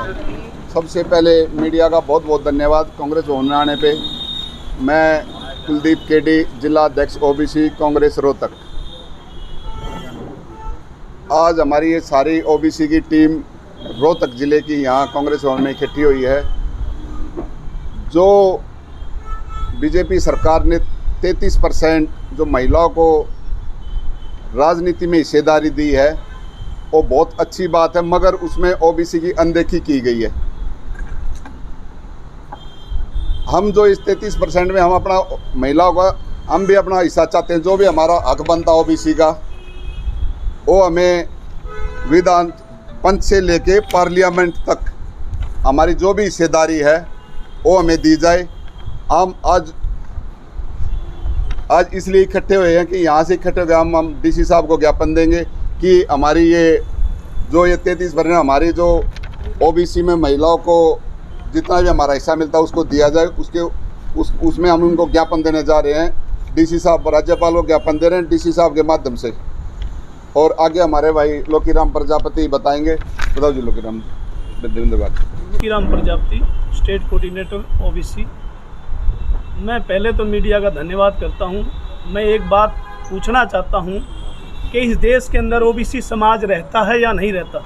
सबसे पहले मीडिया का बहुत बहुत धन्यवाद कांग्रेस भवन में आने पे। मैं कुलदीप केडी, जिला अध्यक्ष ओबीसी कांग्रेस रोहतक। आज हमारी ये सारी ओबीसी की टीम रोहतक ज़िले की यहाँ कांग्रेस भवन में इकट्ठी हुई है। जो बीजेपी सरकार ने 33% जो महिलाओं को राजनीति में हिस्सेदारी दी है वो बहुत अच्छी बात है, मगर उसमें ओबीसी की अनदेखी की गई है। हम जो इस 33% में हम अपना महिलाओं का हम भी अपना हिस्सा चाहते हैं। जो भी हमारा हक बनता ओबीसी का वो हमें विधान पंच से लेके पार्लियामेंट तक हमारी जो भी हिस्सेदारी है वो हमें दी जाए। हम आज इसलिए इकट्ठे हुए हैं कि यहाँ से इकट्ठे हुए हम डीसी साहब को ज्ञापन देंगे कि हमारी ये 33% हमारी जो ओबीसी में महिलाओं को जितना भी हमारा हिस्सा मिलता है उसको दिया जाए। उसमें हम उनको ज्ञापन देने जा रहे हैं। डीसी साहब, राज्यपाल को ज्ञापन दे रहे हैं डीसी साहब के माध्यम से। और आगे हमारे भाई लोकीराम प्रजापति बताएंगे। बताओ जी लोकीराम प्रजापति, स्टेट कोऑर्डिनेटर ओबीसी। मैं पहले तो मीडिया का धन्यवाद करता हूं। मैं एक बात पूछना चाहता हूं कि इस देश के अंदर ओबीसी समाज रहता है या नहीं रहता?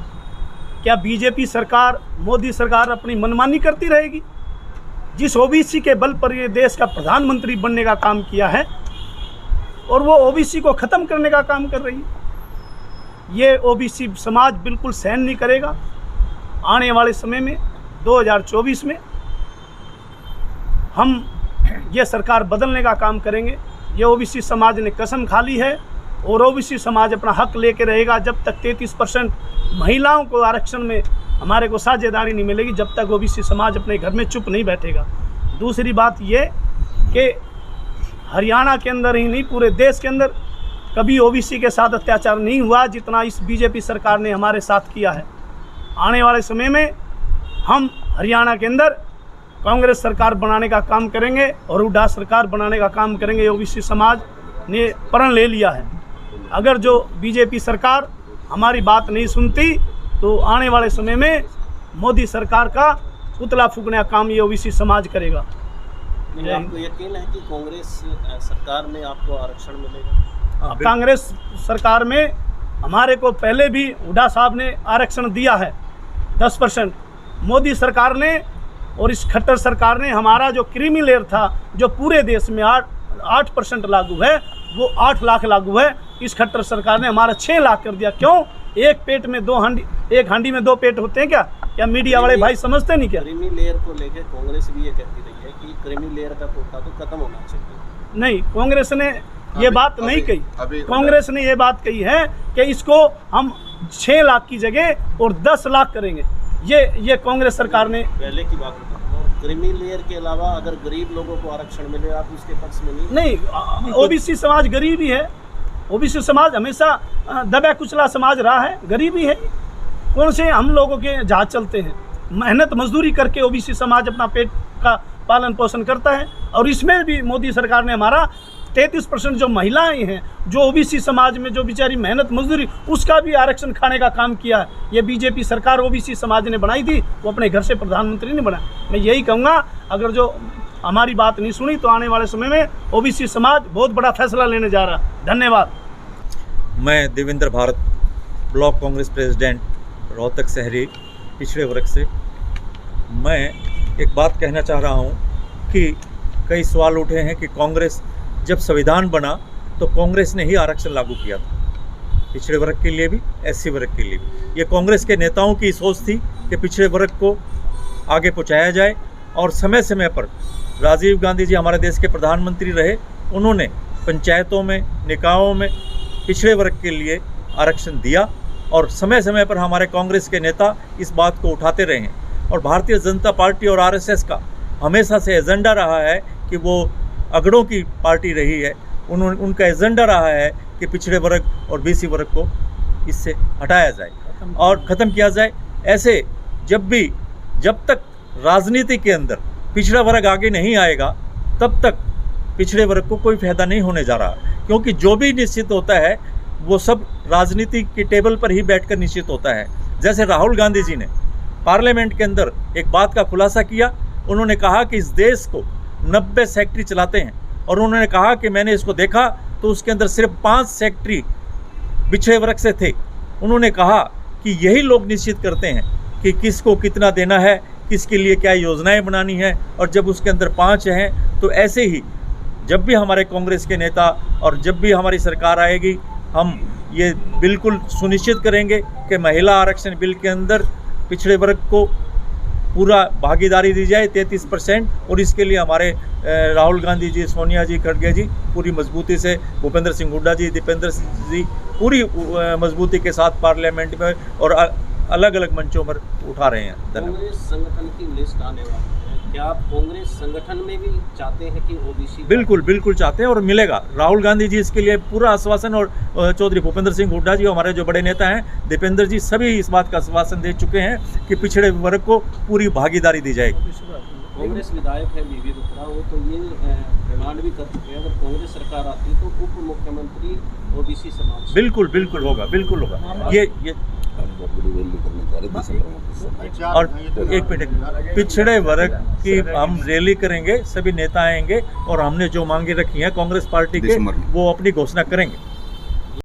क्या बीजेपी सरकार, मोदी सरकार अपनी मनमानी करती रहेगी? जिस ओबीसी के बल पर ये देश का प्रधानमंत्री बनने का काम किया है और वो ओबीसी को ख़त्म करने का काम कर रही है। ये ओबीसी समाज बिल्कुल सहन नहीं करेगा। आने वाले समय में 2024 में हम ये सरकार बदलने का काम करेंगे। ये ओबीसी समाज ने कसम खा ली है और ओबीसी समाज अपना हक लेके रहेगा। जब तक 33% महिलाओं को आरक्षण में हमारे को साझेदारी नहीं मिलेगी, जब तक ओबीसी समाज अपने घर में चुप नहीं बैठेगा। दूसरी बात ये कि हरियाणा के अंदर ही नहीं, पूरे देश के अंदर कभी ओबीसी के साथ अत्याचार नहीं हुआ जितना इस बीजेपी सरकार ने हमारे साथ किया है। आने वाले समय में हम हरियाणा के अंदर कांग्रेस सरकार बनाने का काम करेंगे और हुड्डा सरकार बनाने का काम करेंगे। ओबीसी समाज ने प्रण ले लिया है। अगर जो बीजेपी सरकार हमारी बात नहीं सुनती तो आने वाले समय में मोदी सरकार का पुतला फूंकने का काम ये ओबीसी समाज करेगा। आपको यकीन है कि कांग्रेस सरकार में आपको आरक्षण मिलेगा? कांग्रेस सरकार में हमारे को पहले भी हुड्डा साहब ने आरक्षण दिया है 10%। मोदी सरकार ने और इस खट्टर सरकार ने हमारा जो क्रीमी लेयर था, जो पूरे देश में 8% लागू है, वो 8 लाख लागू है। इस खट्टर सरकार ने हमारा 6 लाख कर दिया। क्यों? एक पेट में एक हांडी में 2 पेट होते हैं क्या मीडिया वाले भाई समझते नहीं क्या? क्रीमी लेयर को लेकर कांग्रेस भी ये कहती रही है कि क्रीमी लेयर का कोटा तो खत्म होना चाहिए। नहीं, कांग्रेस ने ये बात नहीं कही। कांग्रेस ने ये बात कही है कि इसको हम 6 लाख की जगह और 10 लाख करेंगे। ये कांग्रेस सरकार ने पहले की बात है। क्रीमी लेयर के अलावा अगर गरीब लोगों को आरक्षण मिले, आप उसके पक्ष में नहीं? ओबीसी समाज गरीब ही है। ओबीसी समाज हमेशा दबा कुचला समाज रहा है, गरीब ही है। कौन से हम लोगों के जहाज चलते हैं? मेहनत मजदूरी करके ओबीसी समाज अपना पेट का पालन पोषण करता है। और इसमें भी मोदी सरकार ने हमारा 33% जो महिलाएं हैं, जो ओबीसी समाज में जो बेचारी मेहनत मजदूरी, उसका भी आरक्षण खाने का काम किया है। ये बीजेपी सरकार ओबीसी समाज ने बनाई थी, वो अपने घर से प्रधानमंत्री ने बनाया। मैं यही कहूँगा, अगर जो हमारी बात नहीं सुनी तो आने वाले समय में ओबीसी समाज बहुत बड़ा फैसला लेने जा रहा है। धन्यवाद। मैं देवेंद्र भारत, ब्लॉक कांग्रेस प्रेसिडेंट, रोहतक शहरी, पिछड़े वर्ग से। मैं एक बात कहना चाह रहा हूँ कि कई सवाल उठे हैं कि कांग्रेस जब संविधान बना तो कांग्रेस ने ही आरक्षण लागू किया था, पिछड़े वर्ग के लिए भी, एससी वर्ग के लिए भी। ये कांग्रेस के नेताओं की सोच थी कि पिछड़े वर्ग को आगे पहुंचाया जाए। और समय समय पर राजीव गांधी जी हमारे देश के प्रधानमंत्री रहे, उन्होंने पंचायतों में, निकायों में पिछड़े वर्ग के लिए आरक्षण दिया। और समय समय पर हमारे कांग्रेस के नेता इस बात को उठाते रहे हैं। और भारतीय जनता पार्टी और आरएसएस का हमेशा से एजेंडा रहा है कि वो अगड़ों की पार्टी रही है। उनका एजेंडा रहा है कि पिछड़े वर्ग और बीसी वर्ग को इससे हटाया जाए और ख़त्म किया जाए। ऐसे जब तक राजनीति के अंदर पिछड़ा वर्ग आगे नहीं आएगा, तब तक पिछड़े वर्ग को कोई फायदा नहीं होने जा रहा। क्योंकि जो भी निश्चित होता है वो सब राजनीति की टेबल पर ही बैठकर निश्चित होता है। जैसे राहुल गांधी जी ने पार्लियामेंट के अंदर एक बात का खुलासा किया। उन्होंने कहा कि इस देश को 90 सेक्रेटरी चलाते हैं, और उन्होंने कहा कि मैंने इसको देखा तो उसके अंदर सिर्फ 5 सेक्रेटरी पिछड़े वर्ग से थे। उन्होंने कहा कि यही लोग निश्चित करते हैं कि किसको कितना देना है, किसके लिए क्या योजनाएं बनानी है, और जब उसके अंदर 5 हैं तो ऐसे ही जब भी हमारे कांग्रेस के नेता और जब भी हमारी सरकार आएगी, हम ये बिल्कुल सुनिश्चित करेंगे कि महिला आरक्षण बिल के अंदर पिछड़े वर्ग को पूरा भागीदारी दी जाए 33%, और इसके लिए हमारे राहुल गांधी जी, सोनिया जी, खड़गे जी पूरी मजबूती से, भूपेंद्र सिंह हुड्डा जी, दीपेंद्र जी पूरी मजबूती के साथ पार्लियामेंट में और अलग अलग मंचों पर उठा रहे हैं। कांग्रेस संगठन की लिस्ट आने वाली है, क्या आप कांग्रेस संगठन में भी चाहते हैं कि ओबीसी? बिल्कुल बिल्कुल चाहते हैं, और मिलेगा। राहुल गांधी जी इसके लिए पूरा आश्वासन, और चौधरी भूपेंद्र सिंह हुड्डा जी, हमारे जो बड़े नेता हैं, दीपेंद्र जी, सभी इस बात का आश्वासन दे चुके हैं कि पिछड़े वर्ग को पूरी भागीदारी दी जाएगी। कांग्रेस विधायक है बीबी रुद्रा, वो तो ये डिमांड भी कर चुके हैं अगर कांग्रेस सरकार आती तो उप मुख्यमंत्री ओबीसी समाज। बिल्कुल बिल्कुल होगा, बिल्कुल होगा। ये और एक मिनट, पिछड़े वर्ग की हम रैली करेंगे, सभी नेता आएंगे, और हमने जो मांगे रखी हैं कांग्रेस पार्टी के, वो अपनी घोषणा करेंगे।